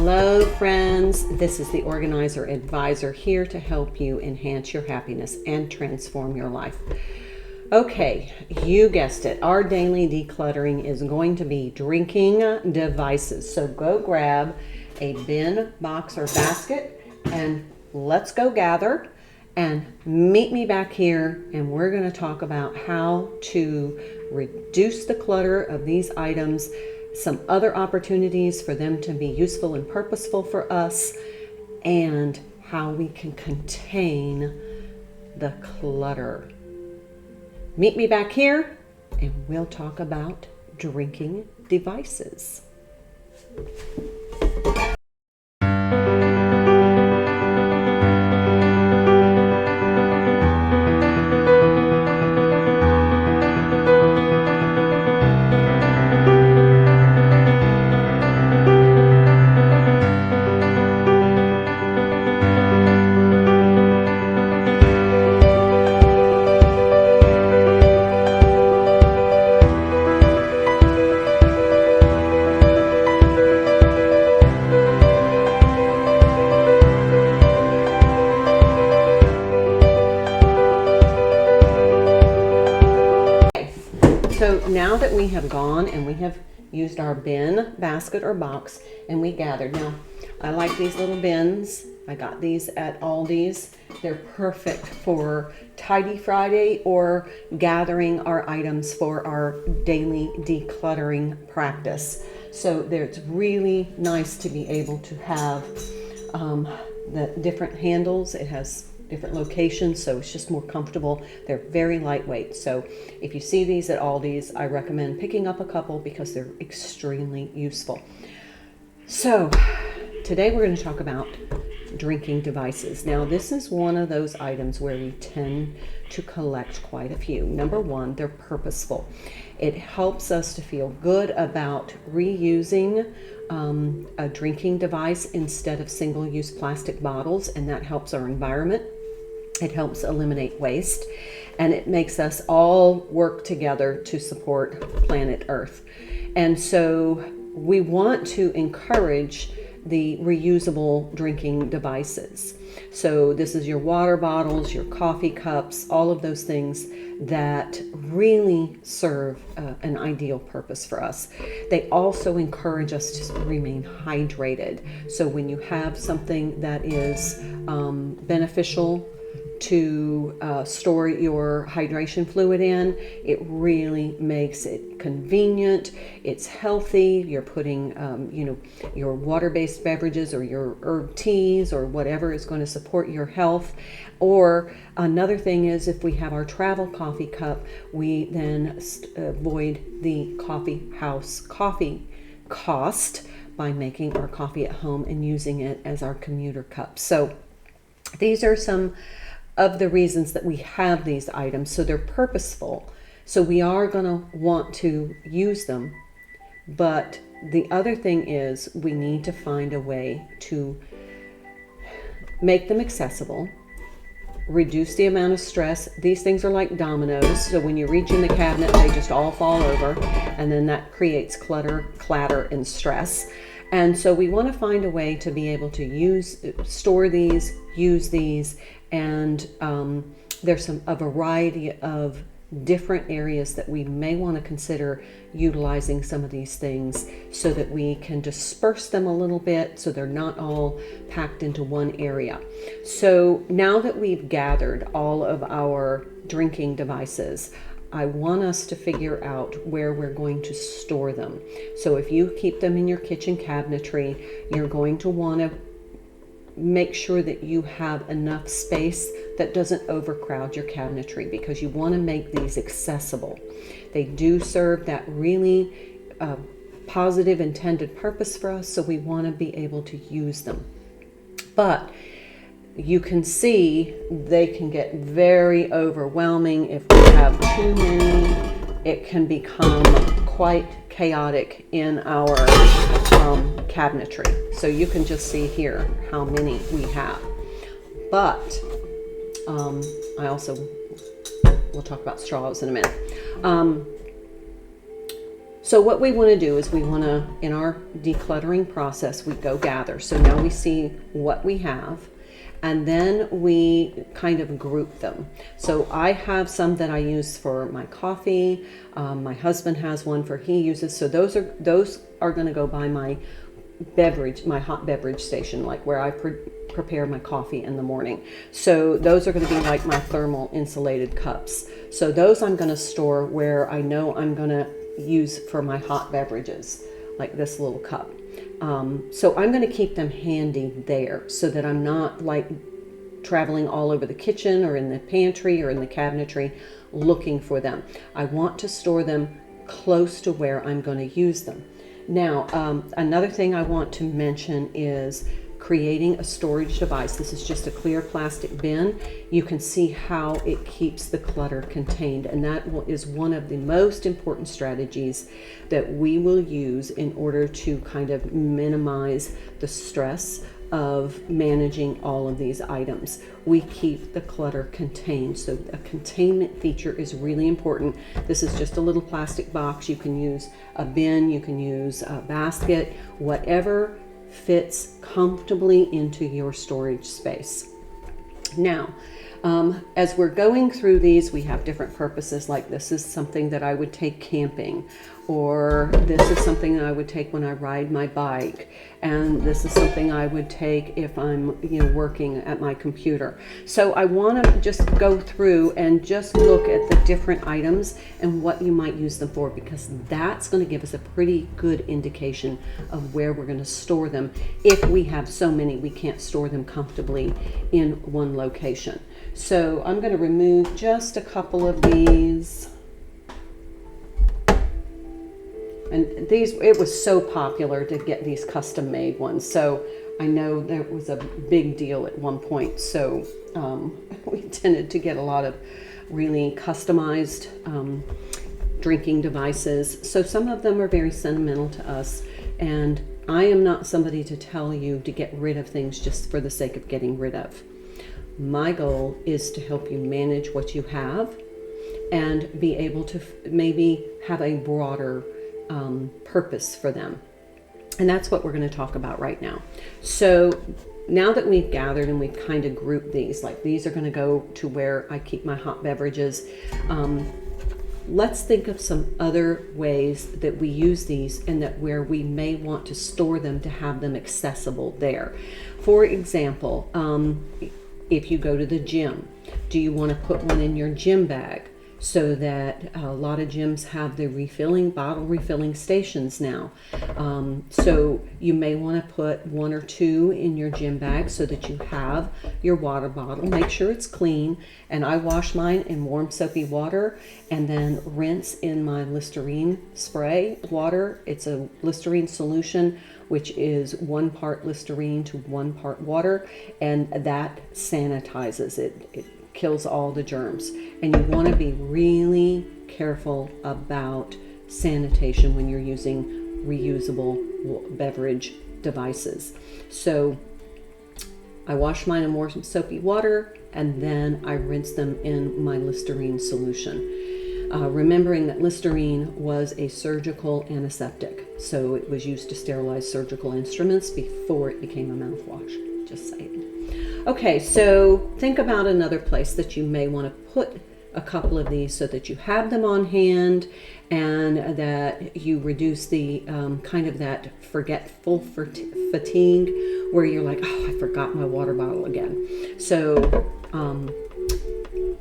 Hello friends, this is the Organizer Advisor here to help you enhance your happiness and transform your life. Okay, you guessed it, our daily decluttering is going to be drinking devices. So go grab a bin, box, or basket and let's go gather and meet me back here, and we're going to talk about how to reduce the clutter of these items, some other opportunities for them to be useful and purposeful for us, and how we can contain the clutter. Meet me back here and we'll talk about drinking devices. So now that we have gone and we have used our bin, basket, or box, and we gathered. Now, I like these little bins. I got these at Aldi's. They're perfect for Tidy Friday or gathering our items for our daily decluttering practice. So it's really nice to be able to have the different handles. It has different locations, so it's just more comfortable. They're very lightweight. So if you see these at Aldi's, I recommend picking up a couple because they're extremely useful. So today we're going to talk about drinking devices. Now this is one of those items where we tend to collect quite a few. Number one, they're purposeful. It helps us to feel good about reusing a drinking device instead of single-use plastic bottles, and that helps our environment. It helps eliminate waste, and it makes us all work together to support planet Earth. And so we want to encourage the reusable drinking devices. So this is your water bottles, your coffee cups, all of those things that really serve an ideal purpose for us. They also encourage us to remain hydrated. So when you have something that is beneficial to store your hydration fluid in, it really makes it convenient. It's healthy. You're putting your water-based beverages or your herb teas or whatever is going to support your health. Or another thing is, if we have our travel coffee cup, we then avoid the coffee house coffee cost by making our coffee at home and using it as our commuter cup. So these are some of the reasons that we have these items. So they're purposeful. So we are going to want to use them. But the other thing is, we need to find a way to make them accessible, reduce the amount of stress. These things are like dominoes. So when you reach in the cabinet, they just all fall over, and then that creates clutter, clatter, and stress. And so we want to find a way to be able to store these, use these, and there's a variety of different areas that we may want to consider utilizing some of these things so that we can disperse them a little bit so they're not all packed into one area. So now that we've gathered all of our drinking devices, I want us to figure out where we're going to store them. So if you keep them in your kitchen cabinetry, you're going to want to make sure that you have enough space that doesn't overcrowd your cabinetry, because you want to make these accessible. They do serve that really positive intended purpose for us, so we want to be able to use them. But you can see they can get very overwhelming. If we have too many, it can become quite chaotic in our cabinetry. So you can just see here how many we have. But I also, we'll talk about straws in a minute. So what we want to do is we want to, in our decluttering process, we go gather. So now we see what we have, and then we kind of group them. So I have some that I use for my coffee. My husband has one for he uses. So those are going to go by my beverage, my hot beverage station, like where I prepare my coffee in the morning. So those are going to be like my thermal insulated cups. So those I'm going to store where I know I'm going to use for my hot beverages, like this little cup. So I'm going to keep them handy there so that I'm not like traveling all over the kitchen or in the pantry or in the cabinetry looking for them. I want to store them close to where I'm going to use them. Now, another thing I want to mention is creating a storage device. This is just a clear plastic bin. You can see how it keeps the clutter contained, and that is one of the most important strategies that we will use in order to kind of minimize the stress of managing all of these items. We keep the clutter contained, so a containment feature is really important. This is just a little plastic box. You can use a bin, you can use a basket, whatever fits comfortably into your storage space. Now, as we're going through these, we have different purposes. Like this is something that I would take camping, or this is something that I would take when I ride my bike, and this is something I would take if I'm, working at my computer. So I want to just go through and just look at the different items and what you might use them for, because that's going to give us a pretty good indication of where we're going to store them if we have so many we can't store them comfortably in one location. So I'm going to remove just a couple of these. And these, it was so popular to get these custom made ones. So I know there was a big deal at one point. So we tended to get a lot of really customized drinking devices. So some of them are very sentimental to us. And I am not somebody to tell you to get rid of things just for the sake of getting rid of. My goal is to help you manage what you have and be able to maybe have a broader purpose for them. And that's what we're going to talk about right now. So now that we've gathered and we've kind of grouped these, like these are going to go to where I keep my hot beverages. Let's think of some other ways that we use these and that where we may want to store them to have them accessible there. For example, if you go to the gym, do you want to put one in your gym bag? So that a lot of gyms have the bottle refilling stations now. So you may want to put one or two in your gym bag so that you have your water bottle. Make sure it's clean. And I wash mine in warm soapy water and then rinse in my Listerine spray water. It's a Listerine solution, which is 1 part Listerine to 1 part water, and that sanitizes it. It kills all the germs. And you want to be really careful about sanitation when you're using reusable beverage devices. So I wash mine in warm soapy water and then I rinse them in my Listerine solution. Remembering that Listerine was a surgical antiseptic, so it was used to sterilize surgical instruments before it became a mouthwash. Just saying. Okay, so think about another place that you may want to put a couple of these so that you have them on hand and that you reduce the kind of that forgetful fatigue where you're like, oh, I forgot my water bottle again. So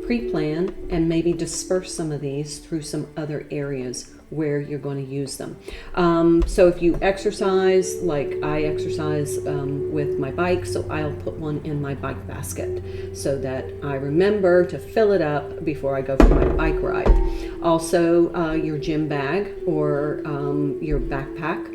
pre-plan and maybe disperse some of these through some other areas where you're going to use them. So if you exercise, like I exercise with my bike, so I'll put one in my bike basket so that I remember to fill it up before I go for my bike ride. Also, your gym bag or your backpack.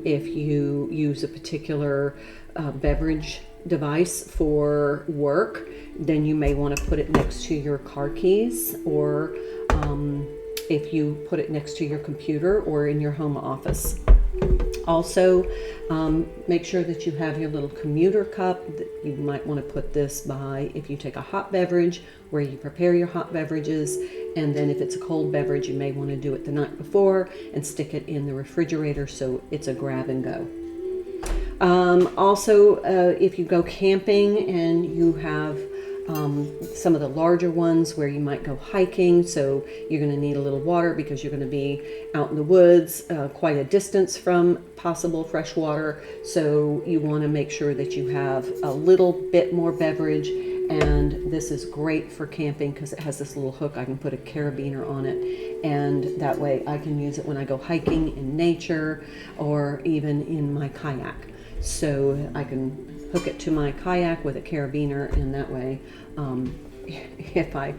If you use a particular beverage device for work, then you may want to put it next to your car keys, or if you put it next to your computer or in your home office. Also, make sure that you have your little commuter cup. You might want to put this by if you take a hot beverage, where you prepare your hot beverages, and then if it's a cold beverage, you may want to do it the night before and stick it in the refrigerator so it's a grab and go. Also, if you go camping and you have some of the larger ones where you might go hiking, so you're going to need a little water because you're going to be out in the woods quite a distance from possible fresh water, so you want to make sure that you have a little bit more beverage. And this is great for camping because it has this little hook. I can put a carabiner on it, and that way I can use it when I go hiking in nature or even in my kayak. So I can hook it to my kayak with a carabiner, and that way if I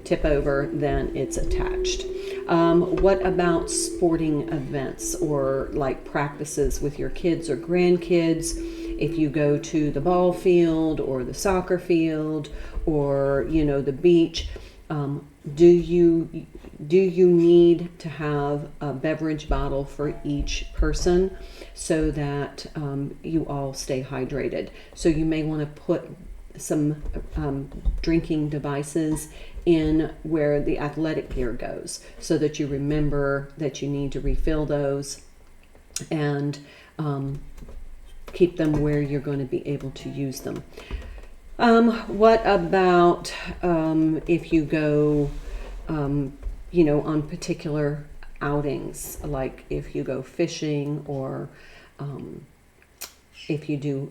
tip over, then it's attached. What about sporting events or like practices with your kids or grandkids? If you go to the ball field or the soccer field or, you know, the beach, do you need to have a beverage bottle for each person so that you all stay hydrated? So you may want to put some drinking devices in where the athletic gear goes so that you remember that you need to refill those, and keep them where you're going to be able to use them. What about if you go, you know, on particular outings, like if you go fishing or if you do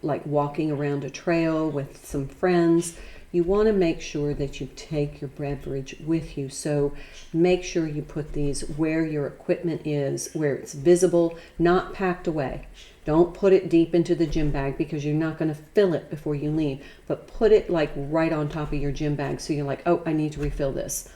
like walking around a trail with some friends, you want to make sure that you take your beverage with you. So make sure you put these where your equipment is, where it's visible, not packed away. Don't put it deep into the gym bag because you're not going to fill it before you leave, but put it like right on top of your gym bag so you're like, oh, I need to refill this.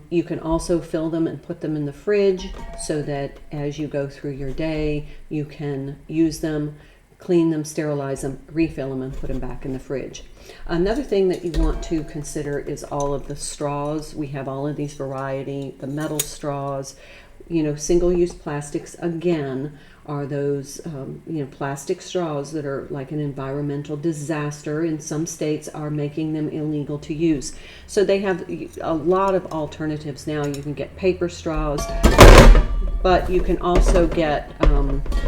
You can also fill them and put them in the fridge so that as you go through your day, you can use them, clean them, sterilize them, refill them, and put them back in the fridge. Another thing that you want to consider is all of the straws. We have all of these variety, the metal straws, you know, single-use plastics, again, are those you know, plastic straws that are like an environmental disaster. In some states are making them illegal to use. So they have a lot of alternatives now. You can get paper straws, but you can also get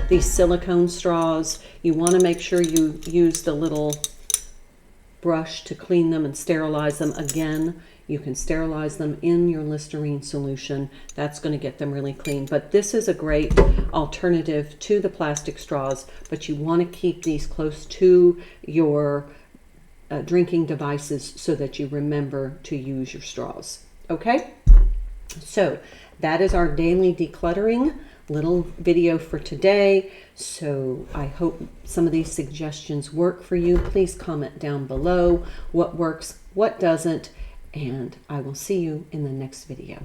these silicone straws. You want to make sure you use the little brush to clean them and sterilize them. Again, you can sterilize them in your Listerine solution. That's going to get them really clean. But this is a great alternative to the plastic straws, but you want to keep these close to your drinking devices so that you remember to use your straws. Okay? So that is our daily decluttering little video for today. So I hope some of these suggestions work for you. Please comment down below what works, what doesn't, and I will see you in the next video.